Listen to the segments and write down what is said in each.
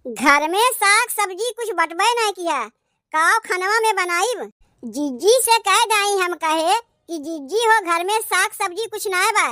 घर में साग सब्जी कुछ बटबे नहीं किया, काव खनवा में बनाई। जीजी से कह दाई हम कहे कि जीजी हो घर में साग सब्जी कुछ ना बा,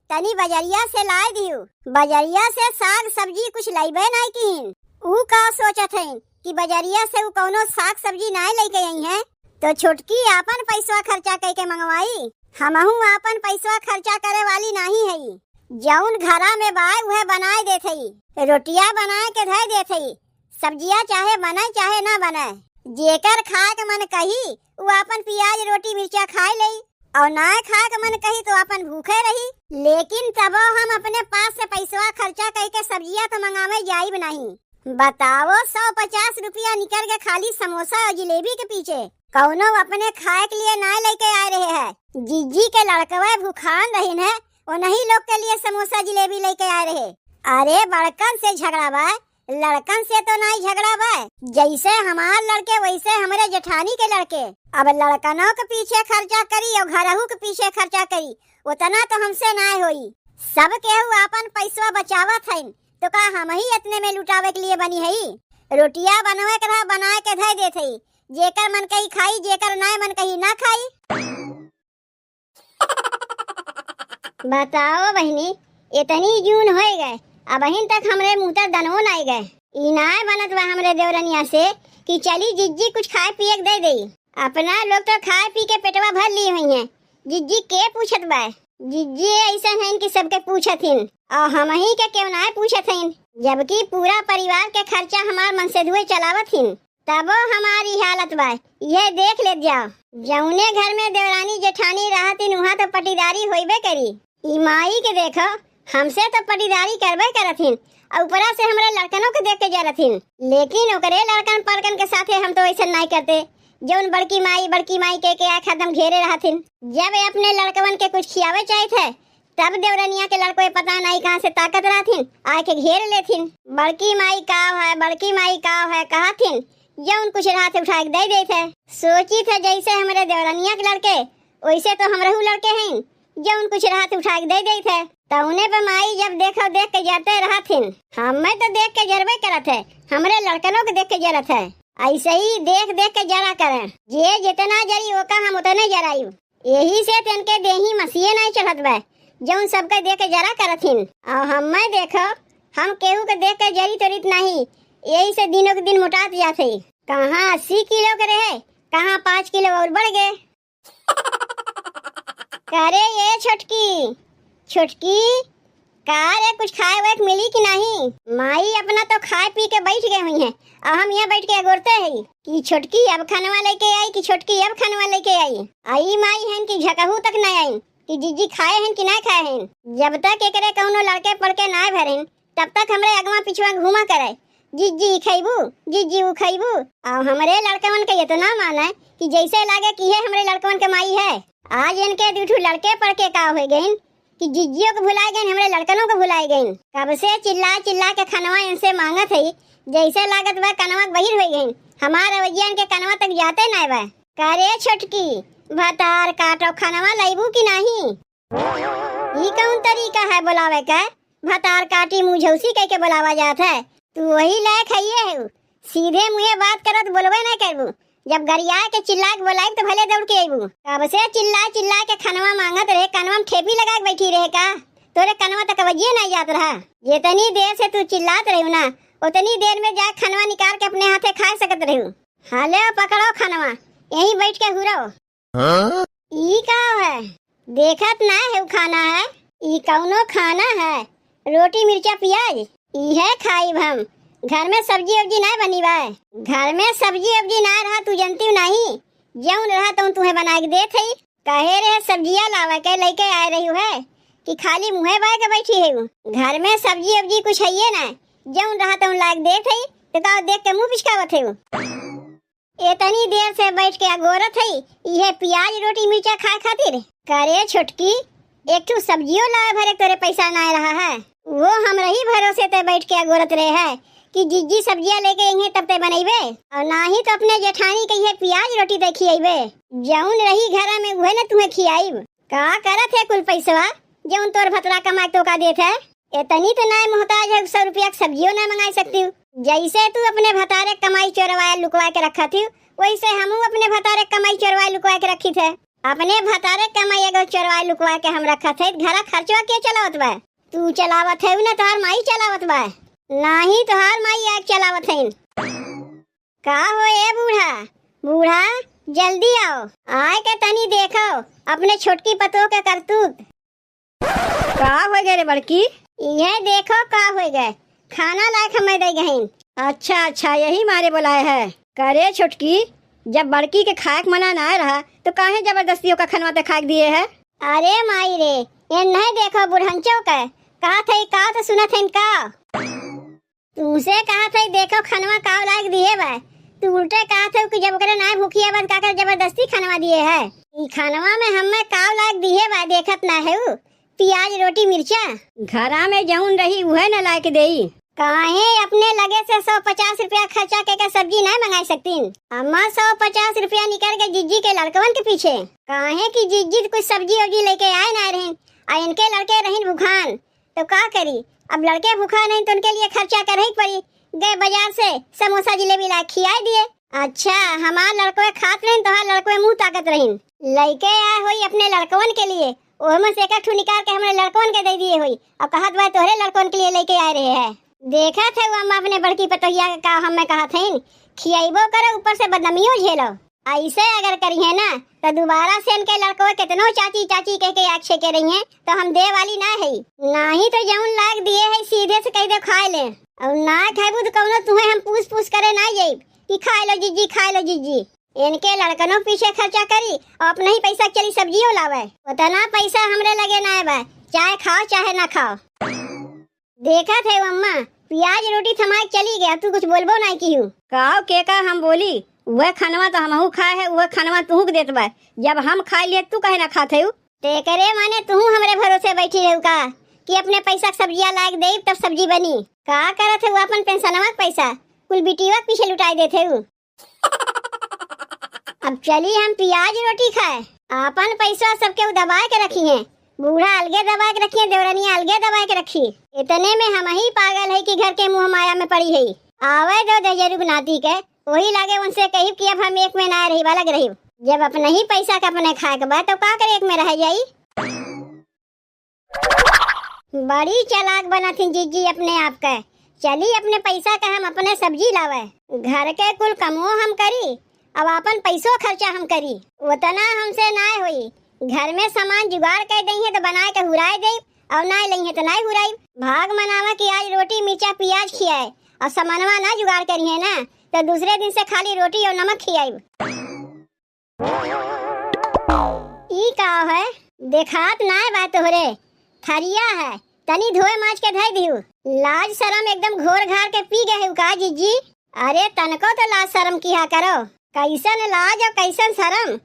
तनी बजरिया से ला दियो। बजरिया से साग सब्जी कुछ लाइबे नहीं की। ऊ का सोचत है कि बजरिया से ऊ कौनो साग सब्जी ना लेके आई है, तो छोटकी आपन पैसा खर्चा करके मंगवाई। हमहू आपन पैसा खर्चा करे वाली नहीं है। जौन घरा में बाय वह बनाए देत हई, रोटिया बनाए के धय देत हई, सब्जिया चाहे बनाए चाहे ना बनाए। जेकर खाए के मन कही वो अपन प्याज रोटी मिर्चा खाए लई, और ना खाए के मन कही तो अपन भूखे रही। लेकिन तब हम अपने पास से पैसा खर्चा करके सब्जिया तो मंगावे जाइब नहीं। बताओ 150 रुपया निकल के खाली समोसा और जिलेबी के पीछे कौनो अपने खाए के लिए ना लेके आ रहे हैं। जीजी के लड़कवा भूखान रही है, वो नहीं लोग के लिए समोसा जिलेबी लेके आ रहे। अरे बड़कन से झगड़ा बा, लड़कन से तो नहीं झगड़ा बा। जैसे हमार लड़के वैसे हमारे जेठानी के लड़के। अब लड़कनों के पीछे खर्चा करी और घरहू के पीछे खर्चा करी, उतना तो हमसे ना होई। सब केहू अपन पैसा बचावत है, तो का हम ही इतने में लुटावे के लिए बनी है। रोटिया बनवे के बनाए के धय देत है, जेकर मन कही खाई, जेकर ना मन कही ना खाई। बताओ बहनी, इतनी जून हो गए अब बहन तक हमरे मुँह तक दनवो नहीं गए। इनाय बनत बा हमरे देवरनिया से कि चली जिज्जी कुछ खाए पिए दे दे। अपना लोग तो खाए पी के पेटवा भर ली हुई है, जिज्जी के पूछत बा। जिज्जी ऐसा है कि सबके पूछत हिन और हम ही के क्यों ना पूछत हिन, जबकि पूरा परिवार के खर्चा हमार मन से धुए चलावत हिन। तबो हमारी हालत बा, यह देख ले जाओ। जौने घर में देवरानी जेठानी रहतिन वहाँ तो पटीदारी होइबे करी। ई माई के देखो, हमसे तो पटीदारी करबे करथिन और ऊपरा से हमरा लड़कनों के देख के जरथिन। लेकिन ओकरे लड़कन परकन के साथे हम तो ऐसा नहीं करते। जौन बड़की माई के आँख एकदम घेरे रहथिन। जब अपने लड़कवन के कुछ खियावे चाहे थे, तब देवरनिया के लड़को पता नहीं कहाँ से ताकत रहथिन, आके घेर लेथिन। बड़की माई काव है कहथिन, जौन कुछ रात उठा के दे थे। सोची थे जैसे हमारे देवरनिया के लड़के वैसे तो हमरहू लड़के हैं, जौन कुछ रात उठा के दे थे। तौने पे माई जब देखो देख के जरते रहथिन। हमें तो देख के जरबे करत है, हमरे लड़कनों के देख के जरत है। ऐसे ही देख देख के जरा करें, जे जितना जरी ओका हम उतने जराई। यही से तिनके देही मसीहे नहीं चढ़त बा, जौन सबके देख के जरा करथिन। और हमें देखो, हम केहू के देख के जरी तोरित नहीं, यही से दिनों के दिन मोटात जाते। कहाँ 80 किलो के रहे, कहाँ 5 किलो और बढ़ गए। करे ये छोटकी रे कुछ खाए हुए मिली कि नहीं? माई अपना तो खाए पी के बैठ गए हुई हैं और हम यहाँ बैठ के अगोरते हैं कि छोटकी अब खानवा लेके आई, कि छोटकी अब खानवा लेके आई माई हैं कि झकहू तक नहीं आई कि जीजी खाए हैं कि ना खाए हैं। जब तक एकरे कौनो लड़के पड़के ना भरें तब तक हमरे अगवा पिछवा घूमा करे, जीजी खैबू जीजी ऊ खैबू। और हमरे लड़कवन के ये तो ना माना कि जैसे लागे कि ये हमरे लड़कवन के माई है। आज इनके दूठू लड़के पड़के का हो गए कि जिज्जियों को भुलाए गए, हमरे लड़कनों को भुलाए गए। कब से चिल्ला के खनवा इनसे मांगत है, जैसे लागत बा कनवा बहिर हो गई। हमारे वजिया इनके कनवा तक जाते नहीं बा। करे छोटकी भतार काटो खनवा लाइबू कि नहीं? ये कौन तरीका है बुलावे का? भतार काटी मुझौसी कह के बुलावा जाता है। तू वही लायक है, सीधे मुँहे बात करत बोलबे नहीं करबू। जब गरिया के चिल्ला के बोलाई तो भले दौड़ के आईबू। कब से चिल्ला के खनवा मांगत रहे, कनवा में ठेपी लगा के बैठी रहे का? तोरे कनवा तक वजिए नहीं जात रहा। जितनी देर से तू चिल्लात रही ना, उतनी देर में जा खनवा निकाल के अपने हाथे खा सकत रही। हाले पकड़ो खनवा, यहीं बैठ के हुरो। ई का है? देखत ना है खाना है? ई कौनो खाना है? रोटी मिर्चा प्याज ई है खाइब हम। घर में सब्जी वब्जी नहीं बनी बा। घर में सब्जी वब्जी ना रहा तू जनती नहीं, जौन रहा तो तुम्हें बना के देत है। कहे रहे सब्जियां लावा के लेके आ रही है कि खाली मुँहे बाय के बैठी है। घर में सब्जी वब्जी कुछ है ना, जौन रहा तो ला के देत है, तो का देख के मुँह पिचकावत है। इतनी देर से बैठ के अगोरत है यह प्याज रोटी मिर्चा खाए खातिर। करे छोटकी एक ठू सब्जियों लाए भरे तोरे पैसा ना रहा है, वो हम रही भरोसे ते बैठ के अगोरत रहे है कि जीजी सब्जियां लेके आई तब ते बनैबे, और ना ही तो अपने जेठानी के प्याज रोटी ते खियाइबे। जौन रही घर में वह न तुम्हें खियाइब। का करत है कुल पैसवा जौन तोर भतरा कमा तो का देत है? इतनी तो ना मोहताज है 100 रुपया की सब्जियों ना मंगा सकती हूँ। जैसे तू अपने भतारे कमाई चोरवाया लुकवा के रखा थी, वैसे हम अपने भतारे कमाई चोरवाया लुकवा के रखी थे। अपने भतारे कमाई अगर चोरवाया लुकवा के हम रखा थे, घर खर्चवा के चलावत बा? तू चलावत है ना तोहार माई चलावत बा? नहीं तोहार माई आग चलावत है। का हो ए बूढ़ा, बूढ़ा जल्दी आओ, आए के तनी देखो अपने छोटकी पतों के करतूत। का हो गए रे बड़की? ये देखो का हो गए, खाना लायक हमें दे गहीन। अच्छा अच्छा, यही मारे बुलाए है। करे छोटकी, जब बड़की के खाए मना ना रहा तो काहे जबरदस्तियों का खनवा खाए दिए है? अरे माई रे, ये नहीं देखो बुढ़ंचो का कहा था का तो सुना था इनका। तुमसे कहा था देखो खनवा का लायक दिए बा, तू उल्टे कहा था कि जब करे ना भूखिया बंद का कर जबरदस्ती खनवा दिए है। ई खनवा में हमें का लायक दिए बा देखत ना है, प्याज रोटी मिर्चा। घरा में जौन रही वह न लायक देई। काहे अपने लगे से 150 रुपया खर्चा के सब्जी नहीं मंगा सकती? अम्मा 150 रुपया निकल के जिज्जी के लड़कवन के पीछे काहे की जिज्जी कुछ सब्जी वब्जी लेके आए ना रहे, आ इनके लड़के रही भूखान तो का करी? अब लड़के भूखा नहीं तो उनके लिए खर्चा कर ही पड़ी। गए बाजार से समोसा जिलेबी ला खिया दिए। अच्छा हमार लड़कों खात रही तो लड़कों मुँह ताकत रही, लेके आए हुई अपने लड़कवन के लिए, ओहमे से एक निकाल के हमारे लड़कवन के दे दिए हुई। अब कहत भाई तोहरे लड़कवन के लिए लेके आए रहे है। देखा थे वो अम्मा अपने बड़की पतोहिया का हमें कहा थे खियाइबो करो ऊपर से बदनामियों झेलो। ऐसे अगर करी है ना तो दोबारा से इनके लड़कों कितनों चाची चाची कह के आक्षे के रही हैं तो हम दे वाली ना है। नहीं तो जौन लाग दिए है सीधे से कह दे खाए ले, और ना खाइबू तो कौनो तुम्हें हम पूछ पूछ करे ना जाइब कि खाए लो जिज्जी खाए लो जिज्जी। इनके लड़कनों पीछे खर्चा करी और अपने ही पैसा चली सब्जियों लावे, उतना पैसा हमरे लगे ना है, चाहे खाओ चाहे ना खाओ। देखा थे अम्मा प्याज रोटी थमा चली गया, तू कुछ बोलबो नहीं की हूँ। काओ के का हम बोली, वह खनवा तो हमहू खाए है, वह खनवा तू देत बा। जब हम खाए लिए तू कहे ना खाते हूँ? ते करे माने तू हमरे भरोसे बैठी रहू का कि अपने पैसा सब्जियां लायक दे तब सब्जी बनी? का करत है वो अपन पेंशनवा पैसा कुल बिटिया पीछे लुटाई देते हूँ। अब चली हम प्याज रोटी खाए, अपन पैसा सबके दबा के रखी है, बूढ़ा अलगे दबा के रखी है, देवरानिया अलगे दबा के रखी। इतने में हम ही पागल है कि घर के मुँह माया में पड़ी है। आवे दो दजरुग नाती के वही लागे उनसे कही कि अब हम एक में ना रही वालग रही। जब अपने ही पैसा का अपने खाए के बाद तो का करे एक में रह जाई। बड़ी चालाक बना थी जीजी अपने आप का। चली अपने पैसा का हम अपने सब्जी लावे, घर के कुल कमो हम करी, अब अपन पैसों खर्चा हम करी, उतना हमसे ना हुई। घर में सामान जुगाड़ कर दई है तो बना के हुराई दे, और ना लई है तो नहीं हुराई। भाग मनावा कि आज रोटी मिर्चा प्याज खियाए, और सामानवा ना जुगाड़ करी है ना तो दूसरे दिन से खाली रोटी और नमक खियाई। ई का है देखात ना है बात तोहरे, थरिया है तनी धोए माज के धई दिहु। लाज शरम एकदम घोर घार के पी गए का जीजी? अरे तनको तो लाज शरम किया करो, कैसन लाज और कैसन शरम,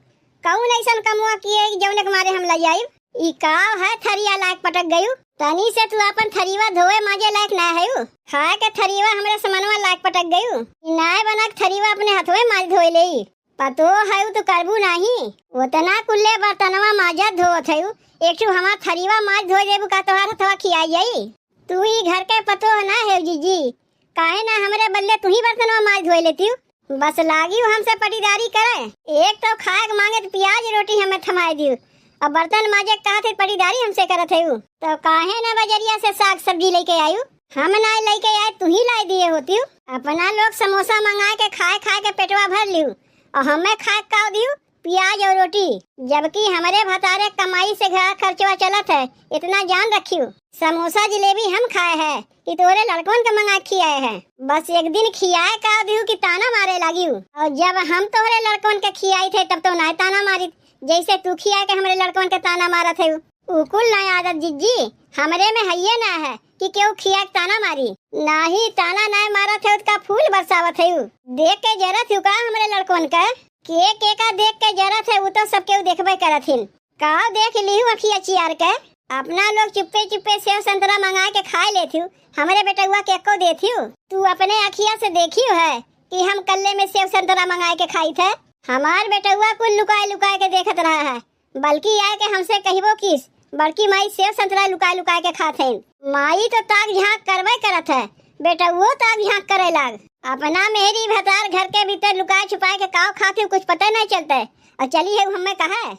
कौन ऐसन कमुआ किए जौने के मारे हम लई आई। ई का है थरिया लायक पटक गयु, तनी से तू अपन थरीवा धोए माजे लायक ना है, खाए के थरीवा हमरे समनवा लायक पटक गयु। नाय बना के थरीवा अपने हथवे माज धोए ले, पतो है तो करबू नहीं, उतना कुल्ले बर्तनवा माजा धोत है, एक ठू हमार थरीवा माज धोए देबू का तोहार हथवा खियाई जाई। तू ही घर के पतो ना है जीजी, काहे ना हमरे बल्ले तू ही बर्तनवा माज धोए लेती हूँ। बस लागी हमसे पटीदारी करे, एक तो खाए के मांगे तो प्याज रोटी हमें थमाई दी, और बर्तन माजे कहते पटीदारी हमसे करत है। तो काहे ना बजरिया से साग सब्जी लेके आयु, हम ना लेके आए तू ही लाई दिए होती हूँ। अपना लोग समोसा मंगा के खाए खाए के पेटवा भर लियो, और हमें खाए का दियो प्याज और रोटी, जबकि हमारे भतारे कमाई से घर खर्चवा चलत है। इतना जान रखियो, समोसा जिलेबी हम खाए है कि तोरे लड़कों के मंगा खियाए है। बस एक दिन खियाए का दियो कि ताना मारे लगी, और जब हम तोरे लड़कों के खियाई थे तब तो ना ताना मारी, जैसे तू खिया के हमारे लड़कों के ताना मारा थे। उकुल नया आदत जीजी हमरे में है ना है कि क्यों खिया के ताना मारी, ना ही ताना ना मारा थे उसका फूल बरसावत है। देख के जरा थी का हमारे लड़कों के का देख के जरा थे, वो तो सब केहू देखबे करथिन। का देख ली अखिया चियार के, अपना लोग चुप्पे चुप्पे सेव संतरा मंगा के खा लेती, हमारे बेटुआ के को देती। तू अपने अखिया से देखी है कि हम कल्ले में सेव संतरा मंगा के खाई थे? हमार बेटुआ कुल लुकाए लुकाए के देखत रहा है, बल्कि आए के हमसे कहिबो किस बड़की माई सेव संतरा लुका लुका के खाते माई तो ताक झांक करवे करत है, बेटा वो ताक झांक करे लाग। अपना मेहरी भतार घर के भीतर लुकाए छुपाए के काव खाते कुछ पता नहीं चलता है। और चली है हमें कहा है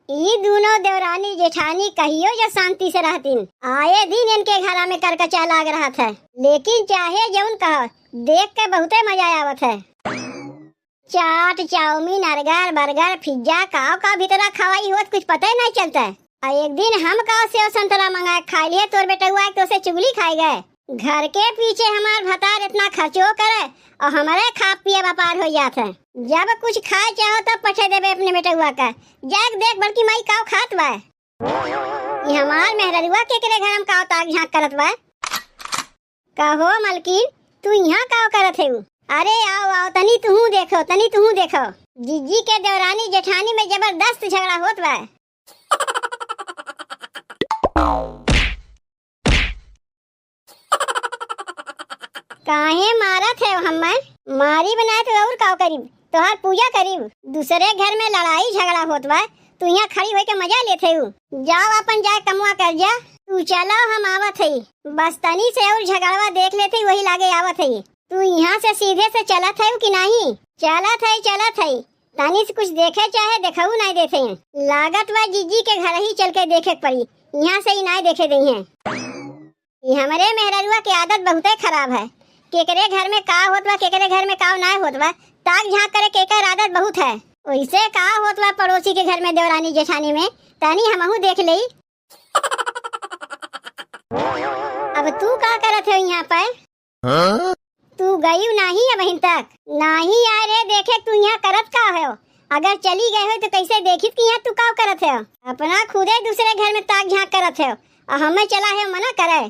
ई दोनों देवरानी जेठानी कहियो जो शांति से रहतीन, आए दिन इनके घरा में करकचा लाग रहा था। लेकिन चाहे जौन कहो देख के बहुते मजा आवत है। चाट चाउमीन अर्गर बर्गर पिज्जा काव का भीतरा खवाई होत कुछ पता ही नहीं चलता है। और एक दिन हम काव सेव संतरा मंगाए खा लिए, तोर बेटा हुआ तो उसे चुगली खाई गए। घर के पीछे हमार भतार इतना खर्चो करे और हमारे खा पिए व्यापार हो जाता है। जब कुछ खाए चाहो तब पठे देवे अपने बेटा हुआ का, जाग देख बड़की माई काव खात बा। ये हमार मेहररुआ के करे घर हम काव ताक झांक करत बा। कहो मलकिन तू यहाँ काव करत है? अरे आओ आओ तनी तुहू देखो जीजी के देवरानी जेठानी में जबरदस्त झगड़ा होत बा। काहे मारत है हमें? मारी बनाए तो और काव करीब, तोहार पूजा करीब। दूसरे घर में लड़ाई झगड़ा होत बा, तू यहाँ खड़ी होके मजा लेते हो। जाओ अपन जाए कमुआ कर जा। तू चलो हम आवत है, बस तनी से और झगड़वा देख लेते वही लागे आवत है। तू यहाँ से सीधे से चलत है कि नहीं? चलत है तनी से कुछ देखे चाहे देखऊ नहीं देते हैं। लागत बा जीजी के घर ही चल के देखे पड़ी, यहाँ से ही नहीं देखे दी है। ये हमारे मेहररुआ की आदत बहुत खराब है। केकरे घर में का होत बा केकरे घर में का नहीं होत बा ताक झांक करे केकर आदत बहुत है। वैसे का होत बा पड़ोसी के घर में देवरानी जेठानी में तनी हमहू देख ले। अब तू का करत है यहाँ पर? तू गई नहीं अब अभी तक? नहीं आ रे देखे तू यहाँ करत का है? अगर चली गए हो तो कैसे देखी कि यहाँ तू का करत है? अपना खुदे दूसरे घर में ताक झांक करत है और हमें चला है मना करे।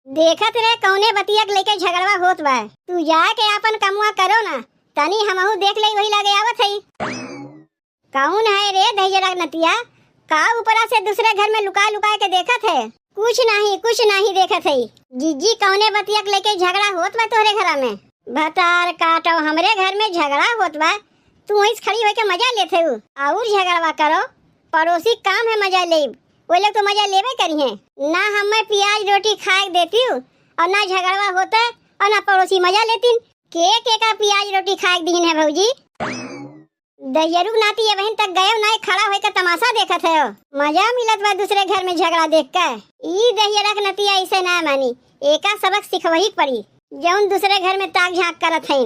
देखत रे कौने बतियक लेके झगड़वा होत बा। तू जाके अपन कमुआ करो ना, तनी हमहू देख ले वही लगे आवत है। कौन है रे दहिजरा नतिया? का ऊपरा से दूसरे घर में लुका लुका के देखत है? कुछ नहीं देखत है। जीजी कौने बतियक लेके झगड़ा होत बा तोहरे घरा में? भतार काटो हमरे घर में झगड़ा होत बा, तू वहीं खड़ी होके मजा लेते हो और झगड़वा करो। पड़ोसी काम है मजा ले, वो लोग तो मजा लेवे करी है ना। हमें प्याज रोटी खाए देती हूँ और ना झगड़वा होता और ना पड़ोसी मजा लेती। के का प्याज रोटी खाए दीन है भौजी? दहियरू नाती ये बहन तक गए ना खड़ा होकर तमाशा देखत है। मजा मिलत बा दूसरे घर में झगड़ा देख कर। ई दहियरा के नतिया ऐसे ना मानी, एका सबक सिखवही पड़ी जौन दूसरे घर में ताक झांक करत है।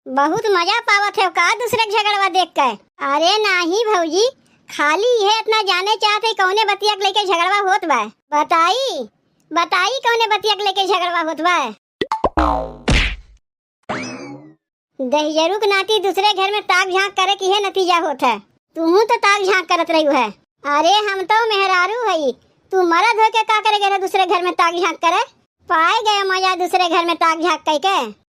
बहुत मजा पावत है का दूसरे झगड़वा देख कर? अरे नहीं भौजी, खाली है इतना जाने चाहते कौने बतियक लेके झगड़वा होत बा। बताई कौने बतियक लेके झगड़वा होत बा? दहिजरू के नाती दूसरे घर में ताक झांक करे की है नतीजा होता है। तू तो ताक झांक करत रही है। अरे हम तो मेहरारू है, तू मरद हो के का करे दूसरे घर में ताक झांक करे? पाए गए मजा दूसरे घर में ताक झांक कह के।